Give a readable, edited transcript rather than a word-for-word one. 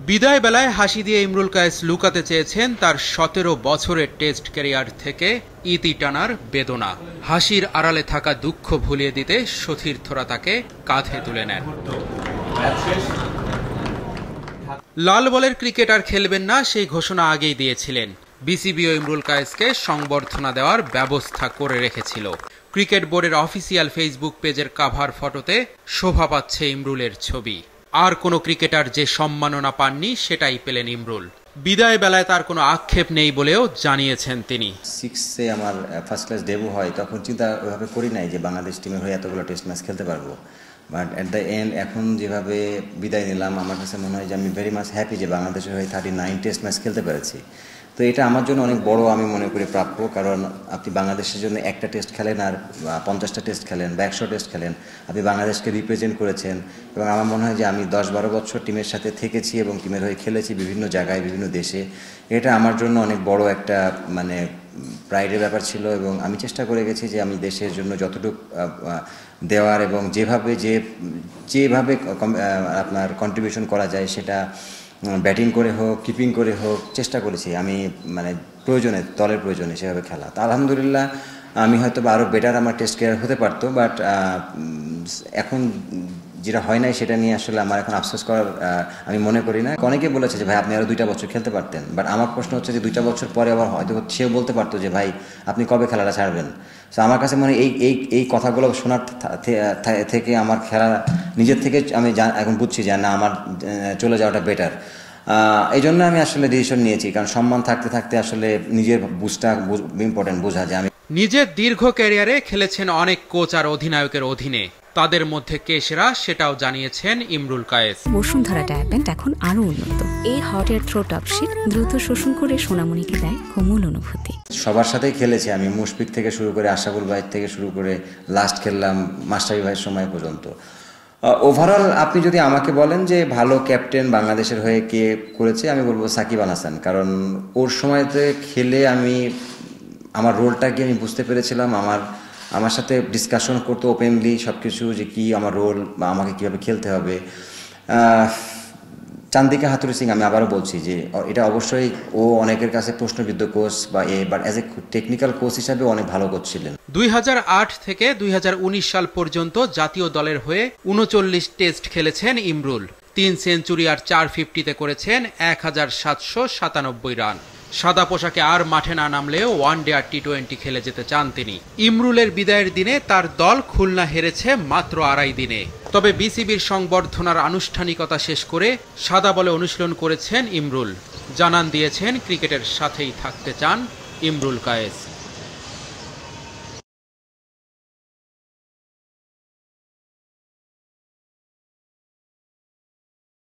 বিদায় বেলায় হাসি দিয়ে ইমরুল কায়েস লুকাতে চেয়েছেন তার ১৭ বছরের টেস্ট ক্যারিয়ার থেকে ইতি টানার বেদনা। হাসির আড়ালে থাকা দুঃখ ভুলিয়ে দিতে সতীর্থরা তাকে কাঁধে তুলে নেন। লাল বলের ক্রিকেট আর খেলবেন না সেই ঘোষণা আগেই দিয়েছিলেন। বিসিবিও ইমরুল কায়েসকে সংবর্ধনা দেওয়ার ব্যবস্থা করে রেখেছিল। ক্রিকেট বোর্ডের অফিসিয়াল ফেসবুক পেজের কাভার ফটোতে শোভা পাচ্ছে ইমরুলের ছবি। আর কোনো ক্রিকেটার যে সম্মাননা পাননি সেটাই পেলেন ইমরুল। বিদায় বেলায় তার কোনো আক্ষেপ নেই বলেও জানিয়েছেন তিনি। 6-এ আমার ফার্স্ট ক্লাস ডেবু হয়, তখন চিন্তা ওইভাবে করি নাই যে বাংলাদেশ টিমের হয়ে এতগুলো টেস্ট ম্যাচ খেলতে পারবো। বাট অ্যাট দ্য এন্ড এখন যেভাবে বিদায় নিলাম, আমার কাছে মনে হয় যে আমি ভেরি মাচ হ্যাপি যে বাংলাদেশের হয়ে 39 টেস্ট ম্যাচ খেলতে পেরেছি। তো এটা আমার জন্য অনেক বড়, আমি মনে করি প্রাপ্য। কারণ আপনি বাংলাদেশের জন্য একটা টেস্ট খেলেন আর 50টা টেস্ট খেলেন বা 100 টেস্ট খেলেন, আপনি বাংলাদেশকে রিপ্রেজেন্ট করেছেন। এবং আমার মনে হয় যে আমি 10-12 বছর টিমের সাথে থেকেছি এবং টিমের হয়ে খেলেছি বিভিন্ন জায়গায়, বিভিন্ন দেশে। এটা আমার জন্য অনেক বড় একটা মানে প্রাইডের ব্যাপার ছিল। এবং আমি চেষ্টা করে গেছি যে আমি দেশের জন্য যতটুকু দেওয়ার এবং যেভাবে আপনার কন্ট্রিবিউশন করা যায় সেটা ব্যাটিং করে হোক, কিপিং করে হোক, চেষ্টা করেছি আমি মানে প্রয়োজনে, দলের প্রয়োজনে সেভাবে খেলা। তা আলহামদুলিল্লাহ আমি হয়তো বা আরও বেটার আমার টেস্ট ক্যারিয়ার হতে পারতো। বাট এখন যেটা হয় নাই সেটা নিয়ে আসলে আমার এখন আফসোস করার আমি মনে করি না। অনেকে বলেছে যে ভাই আপনি আরও 2টা বছর খেলতে পারতেন। বাট আমার প্রশ্ন হচ্ছে যে 2টা বছর পরে আবার হয়তো সেও বলতে পারতো যে ভাই আপনি কবে খেলাটা ছাড়বেন। সো আমার কাছে মনে এই কথাগুলো শোনার থেকে আমার খেলা নিজের থেকে আমি এখন বুঝছি যে না, আমার চলে যাওয়াটা বেটার। এই জন্য আমি আসলে ডিসিশন নিয়েছি, কারণ সম্মান থাকতে থাকতে আসলে নিজের বুঝটা ইম্পর্টেন্ট, বোঝা যে আমি নিজের দীর্ঘ ক্যারিয়ারে খেলেছেন অনেক কোচ আর অধিনায়কের অধীনে। তাদের মধ্যে কে সেরা সেটাও জানিয়েছেন ইমরুল কায়েস। বসুন্ধরা ডায়াপেন্ট এখন আরো উন্নত। এই হট এয়ার থ্রো টপশিট দ্রুত শোষণ করে সোনামণিকে দেয় কোমল অনুভূতি। সবার সাথেই খেলেছি আমি, মুশফিক থেকে শুরু করে আশরাফুল ভাই থেকে শুরু করে লাস্ট খেললাম মাশরাফি ভাইয়ের সময় পর্যন্ত। ওভারঅল আপনি যদি আমাকে বলেন যে ভালো ক্যাপ্টেন বাংলাদেশের হয়ে কে করেছে, আমি বলবো সাকিব আল হাসান। কারণ ওর সময়তে খেলে আমি আমার রোলটাকে আমি বুঝতে পেরেছিলাম। আমার সাথে ডিসকাশন করতো ওপেনলি সব কিছু, যে কি আমার রোল বা আমাকে কীভাবে খেলতে হবে। চান্দিকা হাতুড়ি সিং, আমি আবারও বলছি যে এটা অবশ্যই ও অনেকের কাছে প্রশ্নবিদ্ধ coach but as a technical coach হিসাবে অনেক ভালো কোচ ছিলেন। 2008 থেকে 2019 সাল পর্যন্ত জাতীয় দলের হয়ে 39 টেস্ট খেলেছেন ইমরুল। 3 সেঞ্চুরি আর 4 50-তে করেছেন 1797 রান। সাদা পোশাকে আর মাঠে না নামলেও ওয়ানডে আর টি20 খেলে যেতে চান তিনি। ইমরুলের বিদায়ের দিনে তার দল খুলনা হেরেছে মাত্র 2.5 দিনে। তবে বিসিবির সংবর্ধনার আনুষ্ঠানিকতা শেষ করে সাদা বলে অনুশীলন করেছেন ইমরুল। জানান দিয়েছেন ক্রিকেটের সাথেই থাকতে চান ইমরুল কায়েস।